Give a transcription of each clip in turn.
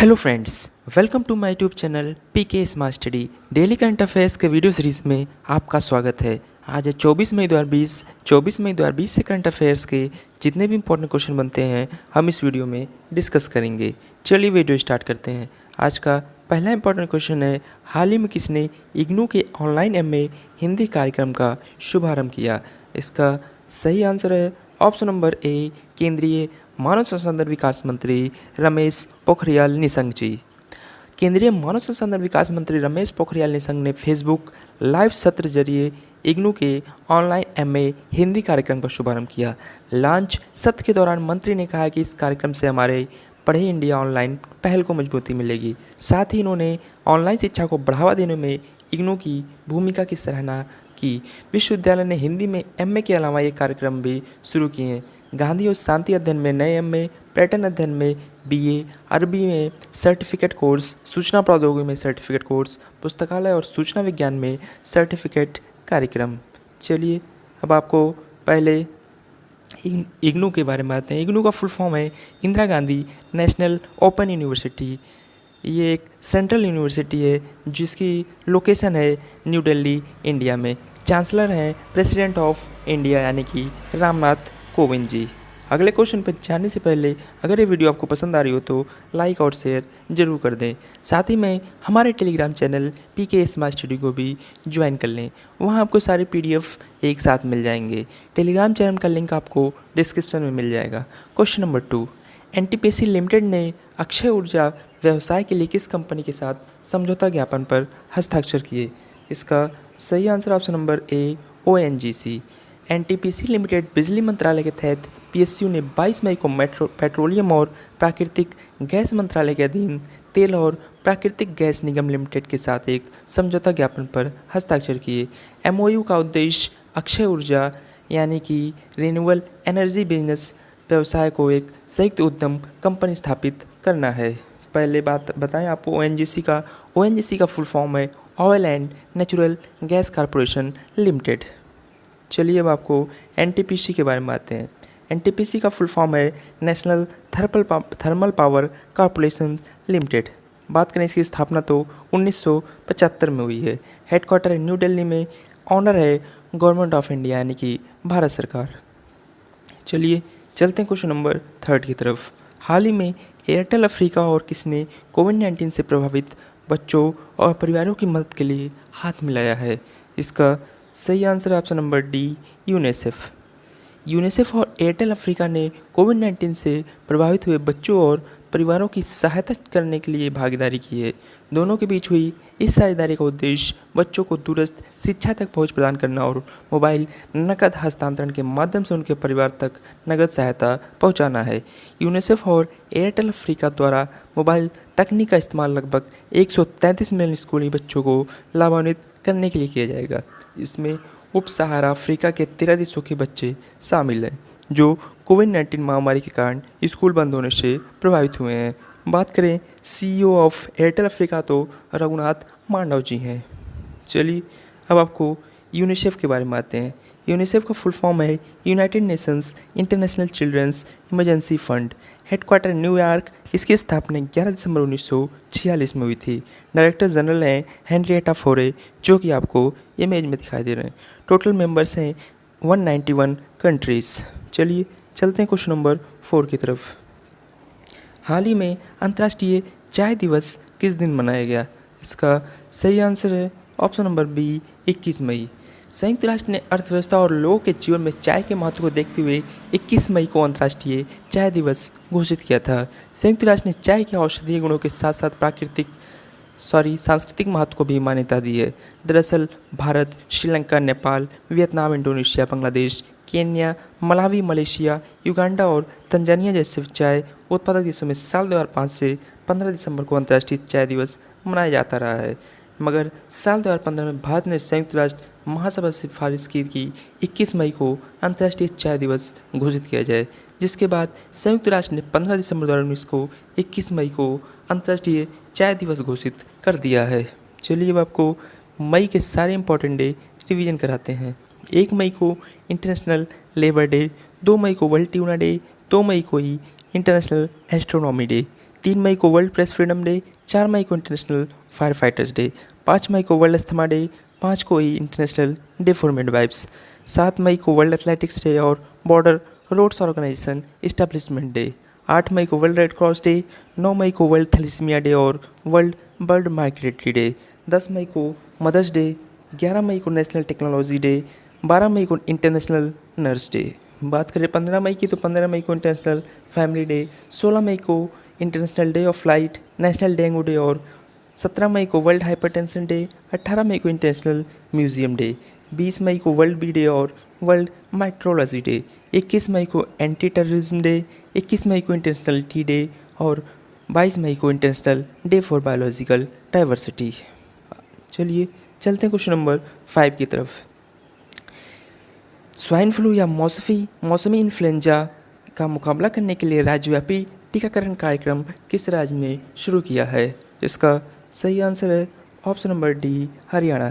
Hello friends, welcome to my YouTube channel PK smart study. Daily current affairs के video series में आपका स्वागत है। आज है 24 मई 2020 से करंट अफेयर्स के जितने भी इंपॉर्टेंट क्वेश्चन बनते हैं हम इस वीडियो में डिस्कस करेंगे। चलिए वीडियो स्टार्ट करते हैं। आज का पहला इंपॉर्टेंट क्वेश्चन है, हाल ही में किसने इग्नू के ऑनलाइन एमए हिंदी कार्यक्रम का शुभारंभ किया? इसका सही आंसर है ऑप्शन नंबर ए, केंद्रीय मानव संसाधन विकास मंत्री रमेश पोखरियाल निशंक जी। केंद्रीय मानव संसाधन विकास मंत्री रमेश पोखरियाल निशंक ने फेसबुक लाइव सत्र जरिए इग्नू के ऑनलाइन एमए हिंदी कार्यक्रम का शुभारंभ किया। लॉन्च सत्र के दौरान मंत्री ने कहा कि इस कार्यक्रम से हमारे पढ़े इंडिया ऑनलाइन पहल को मजबूती मिलेगी। साथ ही इन्होंने ऑनलाइन शिक्षा को बढ़ावा देने में इग्नू की भूमिका की सराहना की। विश्वविद्यालय ने हिंदी में एमए के अलावा ये कार्यक्रम भी शुरू किए हैं। गांधी और शांति अध्ययन में नए एमए, पर्यटन अध्ययन में बीए, अरबी में सर्टिफिकेट कोर्स, सूचना प्रौद्योगिकी में सर्टिफिकेट कोर्स, पुस्तकालय और सूचना विज्ञान में सर्टिफिकेट कार्यक्रम। चलिए अब आपको पहले इग्नू के बारे में आते हैं। इग्नू का फुल फॉर्म है Indira Gandhi national open university. ये एक सेंट्रल यूनिवर्सिटी है जिसकी लोकेशन है न्यू दिल्ली, इंडिया में। चांसलर हैं प्रेसिडेंट ऑफ इंडिया यानी कि रामनाथ कोविंद जी। अगले क्वेश्चन पर जाने से पहले अगर ये वीडियो आपको पसंद आ रही हो तो लाइक और शेयर ज़रूर कर दें। साथ ही में हमारे Telegram channel PK smart study को भी ज्वाइन कर लें। वहाँ आपको सारे पीडीएफ एक साथ मिल जाएंगे। टेलीग्राम चैनल का लिंक आपको डिस्क्रिप्शन में मिल जाएगा। क्वेश्चन नंबर 2, एनटीपीसी लिमिटेड ने अक्षय ऊर्जा व्यवसाय के लिए किस कंपनी के साथ समझौता ज्ञापन पर हस्ताक्षर किए? इसका सही answer option number A, ONGC. NTPC limited बिजली मंत्रालय के तहत पीएसयू ने 22 मई को पेट्रोलियम और प्राकृतिक गैस मंत्रालय के अधीन तेल और प्राकृतिक गैस निगम लिमिटेड के साथ एक समझौता ज्ञापन पर हस्ताक्षर किए। एमओयू का उद्देश्य अक्षय ऊर्जा यानी कि रिन्यूएबल एनर्जी बिजनेस व्यवसाय को एक संयुक्त उद्यम कंपनी स्थापित करना है। पहले बात बताएं आपको ओएनजीसी का फुल फॉर्म है oil and natural gas corporation limited. चलिए अब आपको एनटीपीसी के बारे में आते हैं। एनटीपीसी का फुल फॉर्म है national thermal power corporation limited. बात करें इसकी स्थापना तो 1975 में हुई है। हेडक्वार्टर है न्यू दिल्ली में। ऑनर है गवर्नमेंट ऑफ इंडिया यानी कि भारत सरकार। चलिए चलते हैं क्वेश्चन नंबर 3 की तरफ। हाल ही में एयरटेल अफ्रीका और किसने कोविड-19 से प्रभावित बच्चों और परिवारों की मदद के लिए हाथ मिलाया है? इसका सही आंसर है option number D, UNICEF. UNICEF और एयरटेल अफ्रीका ने कोविड-19 से प्रभावित हुए बच्चों और परिवारों की सहायता करने के लिए भागीदारी की है। दोनों के बीच हुई इस साझेदारी का उद्देश्य बच्चों को दूरस्थ शिक्षा तक पहुंच प्रदान करना और मोबाइल नकद हस्तांतरण के माध्यम से उनके परिवार तक नकद सहायता पहुंचाना है। यूनिसेफ और एयरटेल अफ्रीका द्वारा मोबाइल तकनीक का इस्तेमाल लगभग 133 मिलियन स्कूली बच्चों को लाभान्वित करने के लिए किया जाएगा। इसमें उप सहारा अफ्रीका के 13 देशों के बच्चे शामिल हैं जो कोविड-19 महामारी के कारण स्कूल बंद होने से प्रभावित हुए हैं। बात करें सीईओ ऑफ एयरटेल अफ्रीका तो रघुनाथ मांडव जी हैं। चलिए अब आपको यूनिसेफ के बारे में आते हैं। यूनिसेफ का फुल फॉर्म है United Nations International Children's Emergency Fund. Headquarter New York. इसकी स्थापना 11 दिसंबर 1946 में हुई थी। डायरेक्टर जनरल हैं हेनरिएटा फोरे जो कि आपको इमेज में दिखाई दे रहे हैं। टोटल मेंबर्स हैं 191 कंट्रीज़। चलिए चलते हैं क्वेश्चन नंबर 4 की तरफ। हाल ही में अंतर्राष्ट्रीय चाय दिवस किस दिन मनाया गया? इसका सही आंसर है ऑप्शन नंबर बी, 21 मई। संयुक्त राष्ट्र ने अर्थव्यवस्था और लोगों के जीवन में चाय के महत्व को देखते हुए 21 मई को अंतर्राष्ट्रीय चाय दिवस घोषित किया था। संयुक्त राष्ट्र ने चाय के औषधीय गुणों के साथ साथ सांस्कृतिक महत्व को भी मान्यता दी है। दरअसल Bharat, Sri Lanka, Nepal, Vietnam, Indonesia, Bangladesh, Kenya, Malawi, Malaysia, Uganda और तंजानिया जैसे चाय उत्पादक देशों में साल 2005 से 15 दिसंबर को अंतर्राष्ट्रीय चाय दिवस मनाया जाता रहा है। मगर साल 2015 में भारत ने संयुक्त राष्ट्र महासभा से सिफारिश की कि 21 मई को अंतर्राष्ट्रीय चाय दिवस घोषित किया जाए, जिसके बाद संयुक्त राष्ट्र ने 15 दिसंबर 2019 को 21 मई को अंतर्राष्ट्रीय चाय दिवस घोषित कर दिया है। चलिए अब आपको मई के सारे इंपॉर्टेंट डे रिवीजन कराते हैं। 1 मई को इंटरनेशनल लेबर डे, 2 मई को वर्ल्ड ट्यूना डे, 2 मई को ही इंटरनेशनल एस्ट्रोनॉमी डे, 3 मई को वर्ल्ड प्रेस फ्रीडम डे, 4 मई को इंटरनेशनल फायर फाइटर्स डे, 5 मई को वर्ल्ड अस्थमा डे, 5 को ही इंटरनेशनल डे फॉर मिडवाइफ्स, 7 मई को वर्ल्ड एथलेटिक्स डे और border roads organisation establishment day, 8 मई को वर्ल्ड रेड क्रॉस डे, 9 मई को वर्ल्ड थैलेसीमिया डे और वर्ल्ड बर्ड माइग्रेटरी डे, 10 मई को मदर्स डे, 11 मई को नेशनल टेक्नोलॉजी डे, 12 मई को इंटरनेशनल नर्स डे। बात करें 15 मई की तो 15 मई को इंटरनेशनल फैमिली डे, 16 मई को international day of light, national dengue day और 17 मई को वर्ल्ड हाइपरटेंशन डे, 18 मई को इंटरनेशनल म्यूजियम डे, 20 मई को वर्ल्ड बी डे और वर्ल्ड माइट्रोलॉजी डे, 21 मई को एंटी टेररिज्म डे, 21 मई को इंटरनेशनल टी डे और 22 मई को international day for biological diversity. चलिए चलते हैं क्वेश्चन नंबर 5 की तरफ। स्वाइन फ्लू या मौसमी इन्फ्लुएंजा का मुकाबला करने के लिए राज्यव्यापी टीकाकरण कार्यक्रम किस राज्य ने शुरू किया है? इसका सही आंसर है option number D, Haryana.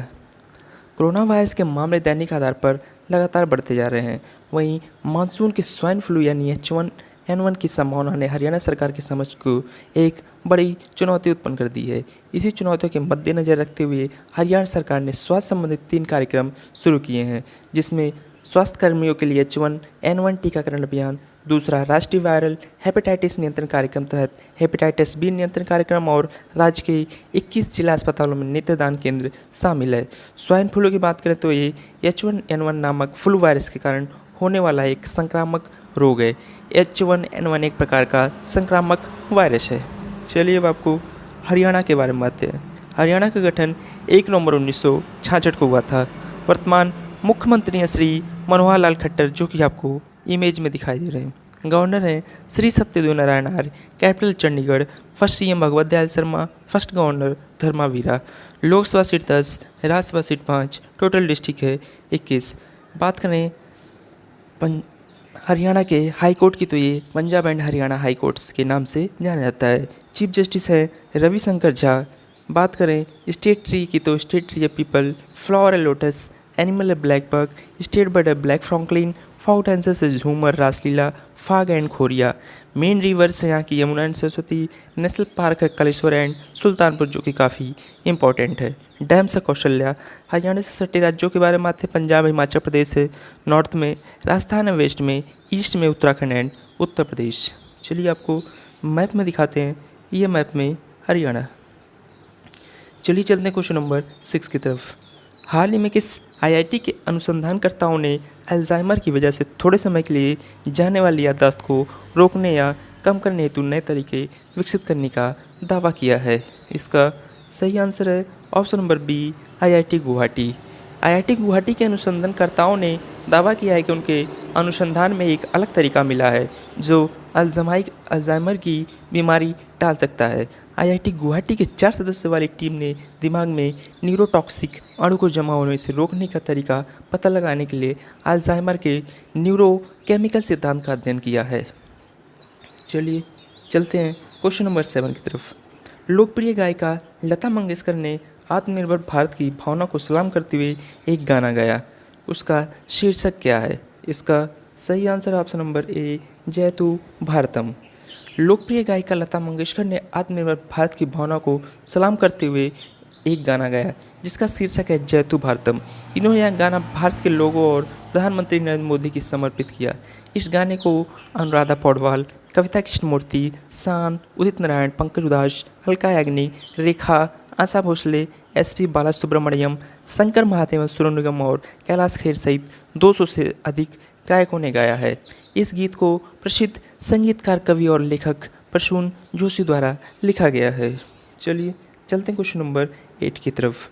Corona virus के मामले दैनिक आधार पर लगातार बढ़ते जा रहे हैं। वहीं मानसून के स्वाइन फ्लू यानी H1N1 की संभावना ने हरियाणा सरकार की समझ को एक बड़ी चुनौती उत्पन्न कर दी है। इसी चुनौतियों के मद्देनजर रखते हुए हरियाणा सरकार ने स्वास्थ्य संबंधित 3 कार्यक्रम शुरू किए हैं, जिसमें स्वास्थ्य कर्मियों के लिए H1N1 टीकाकरण अभियान, दूसरा राष्ट्रीय वायरल हेपेटाइटिस नियंत्रण कार्यक्रम तहत हेपेटाइटिस बी नियंत्रण कार्यक्रम और राज्य के 21 जिला अस्पतालों में नेत्रदान केंद्र शामिल है। स्वाइन फ्लू की बात करें तो ये H1N1 नामक फ्लू वायरस के कारण होने वाला एक संक्रामक रोग है। H1N1 एक प्रकार का संक्रामक वायरस है। चलिए अब आपको हरियाणा के बारे में बात है। हरियाणा का गठन 1 नवंबर 1966 को हुआ था। वर्तमान मुख्यमंत्री हैं श्री मनोहर लाल खट्टर, जो कि आपको इमेज में दिखाई दे रहे हैं। गवर्नर हैं Shri Satyadev Narayan Arya. Capital Chandigarh. First CM Bhagwat Dayal Sharma. First governor Dharmavira. Lok Sabha seat 10, Rajya Sabha seat 5, total district है 21। बात करें हरियाणा के हाई कोर्ट की तो ये Punjab and Haryana high courts के नाम से जाना जाता है। चीफ जस्टिस है रविशंकर झा। बात करें स्टेट ट्री की तो स्टेट ट्री है पीपल, फ्लावर है लोटस, एनिमल है ब्लैक बक, स्टेट बर्ड है ब्लैक फ्रॉन्कलिन, फाउंटेन्स है झूमर, रासलीला, फाग एंड खोरिया। मेन रिवर्स है यहाँ की Yamuna and Saraswati. National park है कलेश्वर एंड सुल्तानपुर, जो कि काफ़ी इंपॉर्टेंट है। डैम्स है कौशल्या। हरियाणा से सटे राज्यों के बारे में आते हैं। पंजाब हिमाचल प्रदेश है नॉर्थ में, राजस्थान है वेस्ट में, ईस्ट में उत्तराखंड एंड उत्तर प्रदेश। चलिए आपको मैप में दिखाते हैं, ये मैप में हरियाणा। चलिए चलते हैं क्वेश्चन नंबर 6 की तरफ। हाल ही में किस आईआईटी के अनुसंधानकर्ताओं ने अल्जाइमर की वजह से थोड़े समय के लिए जाने वाली याददाश्त को रोकने या कम करने हेतु नए तरीके विकसित करने का दावा किया है? इसका सही आंसर है option number B, IIT Guwahati. IIT Guwahati के अनुसंधानकर्ताओं ने दावा किया है कि उनके अनुसंधान में एक अलग तरीका मिला है जो अल्जाइमर की बीमारी टाल सकता है। आईआईटी गुवाहाटी के 4 सदस्य वाली टीम ने दिमाग में न्यूरोटॉक्सिक अणु को जमा होने से रोकने का तरीका पता लगाने के लिए अल्जाइमर के न्यूरोकेमिकल सिद्धांत का अध्ययन किया है। चलिए चलते हैं क्वेश्चन नंबर 7 की तरफ। लोकप्रिय गायिका लता मंगेशकर ने आत्मनिर्भर भारत की भावना को सलाम करते हुए एक गाना गाया। उसका शीर्षक क्या है? इसका सही आंसर ऑप्शन नंबर ए, जय तू भारतम। लोकप्रिय गायिका लता मंगेशकर ने आत्मनिर्भर भारत की भावना को सलाम करते हुए एक गाना गाया, जिसका शीर्षक है जय तू भारतम। इन्होंने यह गाना भारत के लोगों और प्रधानमंत्री नरेंद्र मोदी की समर्पित किया। इस गाने को अनुराधा पौडवाल, कविता कृष्णमूर्ति, शान, उदित नारायण, पंकज उदास, अलका याग्निक, रेखा, आशा भोसले, एसपी बालासुब्रमण्यम, शंकर महादेवन, सोनू निगम और कैलाश खेर सहित 200 से अधिक गायकों ने गाया है। इस गीत को प्रसिद्ध संगीतकार, कवि और लेखक प्रसून जोशी द्वारा लिखा गया है। चलिए चलते हैं क्वेश्चन नंबर 8 की तरफ।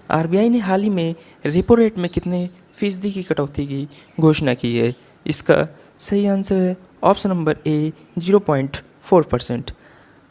आरबीआई ने हाल ही में रेपो रेट में कितने फीसदी की कटौती की घोषणा की है? इसका सही आंसर है ऑप्शन नंबर ए, 0.4%।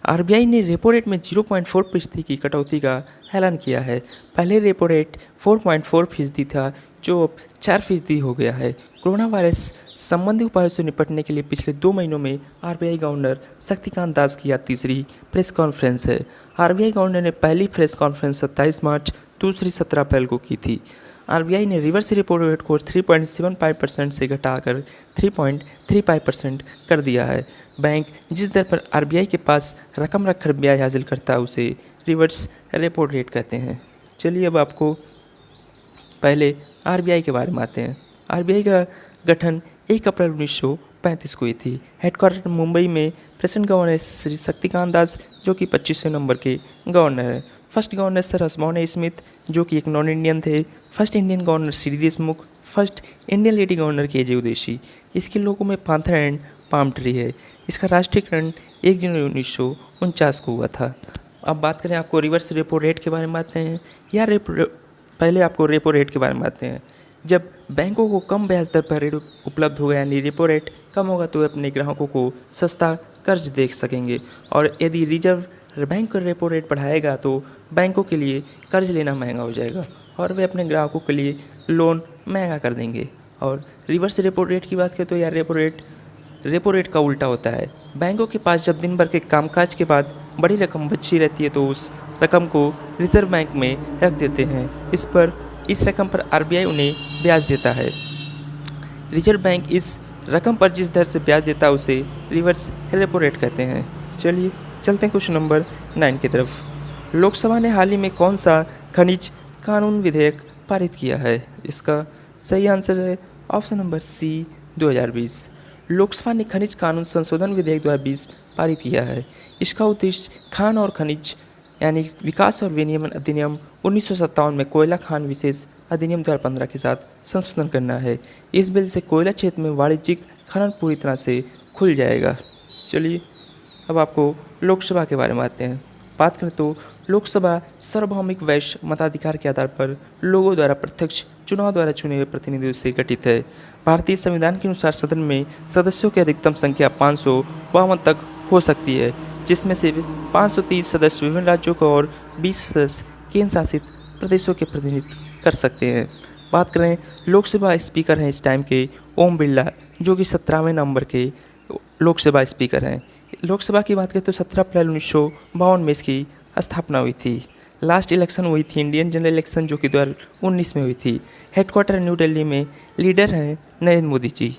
आरबीआई ने रेपो रेट में 0.4% की कटौती का ऐलान किया है। पहले रेपो रेट 4.4% था, जो अब 4% हो गया है। कोरोना वायरस संबंधी उपायों से निपटने के लिए पिछले 2 महीनों में आरबीआई गवर्नर शक्तिकांत दास की यह तीसरी प्रेस कॉन्फ्रेंस है। आरबीआई गवर्नर ने पहली प्रेस कॉन्फ्रेंस 27 मार्च, दूसरी 17 अप्रैल को की थी। आरबीआई ने रिवर्स रेपो रेट को 3.75% से घटाकर 3.35% कर दिया है। बैंक जिस दर पर आरबीआई के पास रकम रखकर ब्याज हासिल करता है उसे रिवर्स रेपो रेट कहते हैं। चलिए अब आपको पहले आरबीआई के बारे में आते हैं। आरबीआई का गठन 1 अप्रैल 1935 को हुई थी। हेडक्वार्टर मुंबई में प्रेसिडेंट गवर्नर श्री शक्तिकांत दास जो कि 25वें नंबर के गवर्नर हैं। फर्स्ट गवर्नर सर हसमोहन स्मिथ जो कि एक नॉन इंडियन थे। First Indian governor Shri Deshmukh. First Indian lady governor के उदेशी। इसके लोगों में पांथर एंड पाम ट्री है। इसका राष्ट्रीयकरण 1 जनवरी 1949 को हुआ था। अब बात करें आपको रिवर्स रेपो रेट के बारे में आते हैं या पहले आपको रेपो रेट के बारे में आते हैं। जब बैंकों को कम ब्याज दर पर ऋण उपलब्ध होगा यानी रेपो रेट कम होगा तो वे अपने ग्राहकों को सस्ता कर्ज दे सकेंगे, और यदि रिजर्व बैंक रेपो रेट बढ़ाएगा तो बैंकों के लिए कर्ज लेना महंगा हो जाएगा और वे अपने ग्राहकों के लिए लोन महंगा कर देंगे। और रिवर्स रेपो रेट की बात करें तो यार रेपो रेट का उल्टा होता है। बैंकों के पास जब दिन भर के कामकाज के बाद बड़ी रकम बची रहती है तो उस रकम को रिजर्व बैंक में रख देते हैं। इस रकम पर आरबीआई उन्हें ब्याज देता है। रिजर्व बैंक इस रकम पर जिस दर से ब्याज देता है उसे रिवर्स रेपो रेट कहते हैं। चलिए चलते हैं क्वेश्चन नंबर 9 की तरफ। लोकसभा ने हाल ही में कौन सा खनिज कानून विधेयक पारित किया है? इसका सही आंसर है ऑप्शन नंबर सी 2020। लोकसभा ने खनिज कानून संशोधन विधेयक 2020 पारित किया है। इसका उद्देश्य खान और खनिज यानी विकास और विनियमन अधिनियम 1957 में कोयला खान विशेष अधिनियम 2015 के साथ संशोधन करना है। इस बिल से कोयला क्षेत्र में वाणिज्यिक खनन पूरी तरह से खुल जाएगा। चलिए अब आपको लोकसभा के बारे में आते हैं। बात करें तो लोकसभा सार्वभौमिक वैश्य मताधिकार के आधार पर लोगों द्वारा प्रत्यक्ष चुनाव द्वारा चुने हुए प्रतिनिधियों से गठित है। भारतीय संविधान के अनुसार सदन में सदस्यों की अधिकतम संख्या 552 तक हो सकती है, जिसमें से 530 सदस्य विभिन्न राज्यों को और 20 सदस्य केंद्र शासित प्रदेशों के प्रतिनिधित्व कर सकते हैं। बात करें लोकसभा स्पीकर हैं इस टाइम के ओम बिरला जो कि 17वें नंबर के लोकसभा स्पीकर हैं। लोकसभा की बात करें तो 17 अप्रैल 1952 में इसकी स्थापना हुई थी। लास्ट इलेक्शन हुई थी इंडियन जनरल इलेक्शन जो कि 2019 में हुई थी। हेडक्वार्टर न्यू दिल्ली में। लीडर हैं नरेंद्र मोदी जी।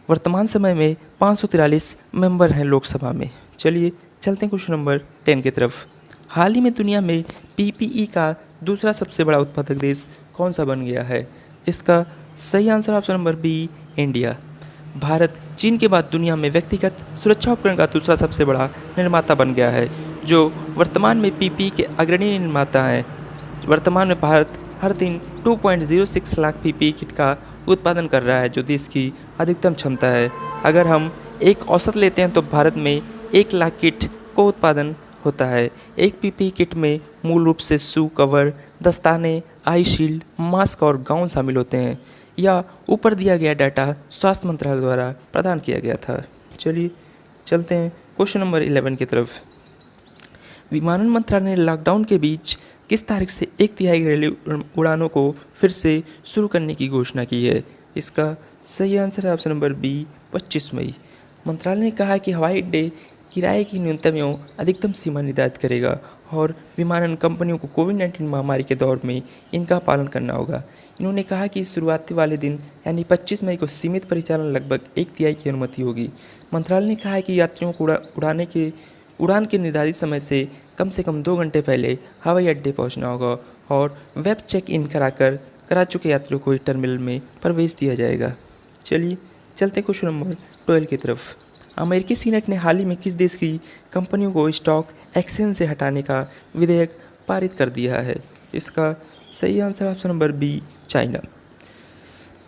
वर्तमान समय में 543 मेंबर हैं लोकसभा में। चलिए चलते हैं क्वेश्चन नंबर 10 की तरफ। हाल ही में दुनिया में पीपीई का दूसरा सबसे बड़ा उत्पादक देश कौन सा बन गया है? इसका सही answer option number B India. Bharat चीन के बाद दुनिया में व्यक्तिगत सुरक्षा उपकरण का दूसरा सबसे बड़ा निर्माता बन गया है, जो वर्तमान में पीपीई के अग्रणी निर्माता हैं। वर्तमान में भारत हर दिन 2.06 लाख पीपीई किट का उत्पादन कर रहा है, जो देश की अधिकतम क्षमता है। अगर हम एक औसत लेते हैं तो भारत में 1 लाख किट को उत्पादन होता है। एक पीपीई किट में मूल रूप से शू कवर, दस्ताने, आई शील्ड, मास्क और गाउन शामिल होते हैं। या ऊपर दिया गया डाटा स्वास्थ्य मंत्रालय द्वारा प्रदान किया गया था। चलिए चलते हैं क्वेश्चन नंबर 11 की तरफ। विमानन मंत्रालय ने लॉकडाउन के बीच किस तारीख से 1/3 घरेलू उड़ानों को फिर से शुरू करने की घोषणा की है? इसका सही आंसर है ऑप्शन नंबर बी 25 मई। मंत्रालय ने कहा है कि हवाई अड्डे किराए की न्यूनतम एवं अधिकतम सीमा निर्धारित करेगा और विमानन कंपनियों को कोविड-19 महामारी के दौर में इनका पालन करना होगा। इन्होंने कहा कि शुरुआती वाले दिन यानी 25 मई को सीमित परिचालन लगभग 1/3 की अनुमति होगी। मंत्रालय ने कहा है कि यात्रियों को उड़ान के निर्धारित समय से कम 2 घंटे पहले हवाई अड्डे पहुंचना होगा और वेब चेक इन करा चुके यात्रियों को टर्मिनल में प्रवेश दिया जाएगा। चलिए चलते क्वेश्चन नंबर 12 की तरफ। अमेरिकी सीनेट ने हाल ही में किस देश की कंपनियों को स्टॉक एक्सचेंज से हटाने का विधेयक पारित कर दिया है? इसका सही answer option number B China.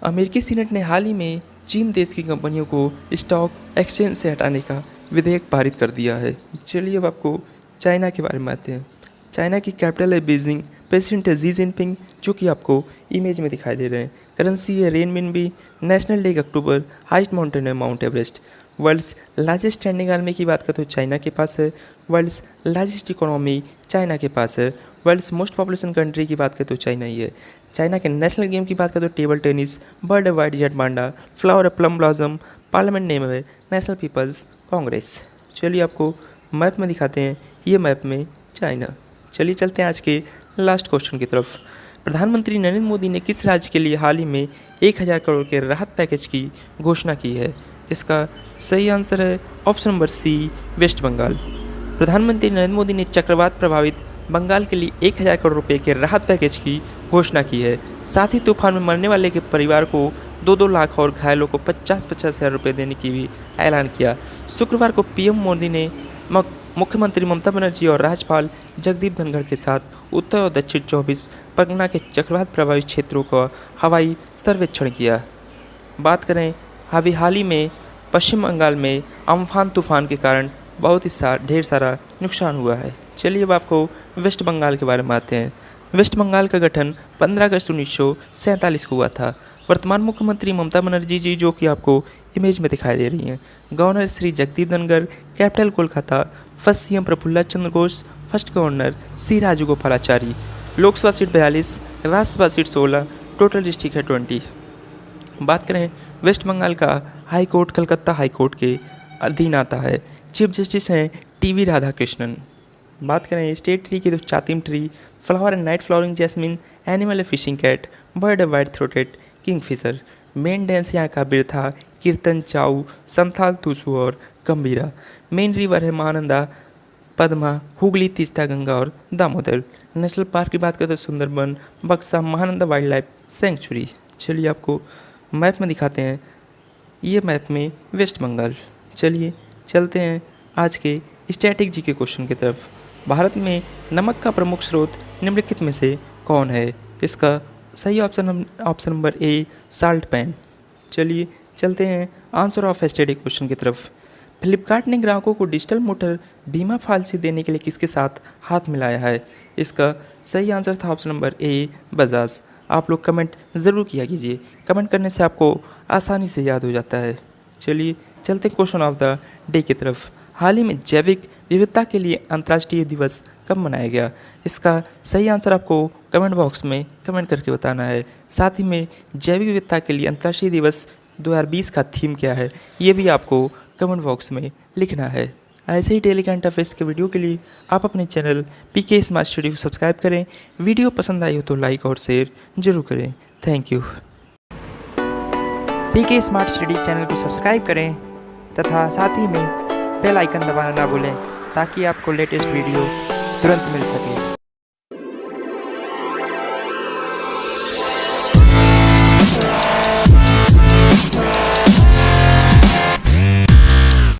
अमेरिकी सीनेट ने हाल ही में चीन देश की कंपनियों को स्टॉक एक्सचेंज से हटाने का विधेयक पारित कर दिया है। चलिए अब आपको चाइना के बारे में आते हैं। चाइना की कैपिटल है बीजिंग। प्रेसिडेंट है जी जिनपिंग जो कि आपको इमेज में दिखाई दे रहे हैं। करेंसी है renminbi. National day October. Highest mountain है Mount Everest. World's largest standing army की बात करें तो चाइना के पास है। वर्ल्ड्स लार्जेस्ट इकोनॉमी चाइना के पास है। वर्ल्ड्स मोस्ट पॉपुलेशन कंट्री की बात करें तो चाइना ही है। चाइना के नेशनल गेम की बात करें तो टेबल टेनिस, बर्ड है वाइट जेट पांडा, फ्लावर है प्लम ब्लॉसम, पार्लियामेंट नेम है नेशनल पीपल्स कांग्रेस। चलिए आपको मैप में दिखाते हैं, ये मैप में चाइना। चलिए चलते हैं आज के लास्ट क्वेश्चन की तरफ। प्रधानमंत्री नरेंद्र मोदी ने किस राज्य के लिए हाल ही में 1000 करोड़ के राहत पैकेज की घोषणा की है? इसका सही आंसर है option number C, West Bengal. प्रधानमंत्री नरेंद्र मोदी ने चक्रवात प्रभावित बंगाल के लिए 1000 करोड़ रुपए के राहत पैकेज की घोषणा की है। साथ ही तूफान में मरने वाले के परिवार को 2-2 लाख और घायलों को 50-50 हज़ार रुपये देने की भी ऐलान किया। शुक्रवार को पीएम मोदी ने मुख्यमंत्री ममता बनर्जी और राज्यपाल जगदीप धनखड़ के साथ उत्तर और दक्षिण 24 परगना के चक्रवात प्रभावित क्षेत्रों का हवाई सर्वेक्षण किया। बात करें अभी हाल ही में पश्चिम बंगाल में अम्फान तूफान के कारण बहुत ही ढेर सारा नुकसान हुआ है। चलिए अब आपको वेस्ट बंगाल के बारे में आते हैं। वेस्ट बंगाल का गठन 15 अगस्त 1947 को हुआ था। वर्तमान मुख्यमंत्री ममता बनर्जी जी, जो कि आपको इमेज में दिखाई दे रही हैं। Governor Shri Jagdeep Dhankhar, capital Kolkata. First CM Prafulla Chandra Ghosh, first governor C Rajagopalachari. Lok Sabha seat 42, Rajya Sabha seat 16, total district है 20। बात करें वेस्ट बंगाल का high court Calcutta high court के अधीन आता है। चीफ जस्टिस हैं टीवी राधाकृष्णन। बात करें स्टेट ट्री की तो chatim tree, flower and night flowering jasmine, animal है फिशिंग कैट, बर्ड है white throated Kingfisher. Main dance यहाँ का बिरथा, कीर्तन, चाऊ, संथाल, तुसु और गंभीरा। मेन रिवर है महानंदा, पद्मा, हुगली, तीस्ता, गंगा और दामोदर। नेशनल पार्क की बात करते हैं सुंदरबन, बक्सा, महानंदा वाइल्ड लाइफ सेंचुरी। चलिए आपको मैप में दिखाते हैं। ये मैप में वेस्ट बंगाल। चलिए चलते हैं आज के स्टैटिक जी के क्वेश्चन की तरफ। भारत में नमक का प्रमुख स्रोत निम्नलिखित में से कौन है? इसका सही option number A, salt pan. चलिए चलते हैं आंसर ऑफ स्टैटिक क्वेश्चन की तरफ। फ्लिपकार्ट ने ग्राहकों को डिजिटल मोटर बीमा पॉलिसी देने के लिए किसके साथ हाथ मिलाया है? इसका सही आंसर था ऑप्शन नंबर ए, बजाज। आप लोग कमेंट ज़रूर किया कीजिए। कमेंट करने से आपको आसानी से याद हो जाता है। चलिए चलते क्वेश्चन ऑफ द डे की तरफ। हाल ही में जैविक विविधता के लिए अंतर्राष्ट्रीय दिवस कब मनाया गया? इसका सही आंसर आपको कमेंट बॉक्स में कमेंट करके बताना है। साथ ही में जैविक विविधता के लिए अंतर्राष्ट्रीय दिवस 2020 का थीम क्या है, ये भी आपको कमेंट बॉक्स में लिखना है। ऐसे ही डेली करंट अफेयर्स के वीडियो के लिए आप अपने चैनल पीके स्मार्ट स्टडी को सब्सक्राइब करें। वीडियो पसंद आई हो तो लाइक और शेयर जरूर करें। Thank you. PK smart study channel को सब्सक्राइब करें तथा साथ ही में बेल आइकन दबाना ना भूलें ताकि आपको लेटेस्ट वीडियो तुरंत मिल सके।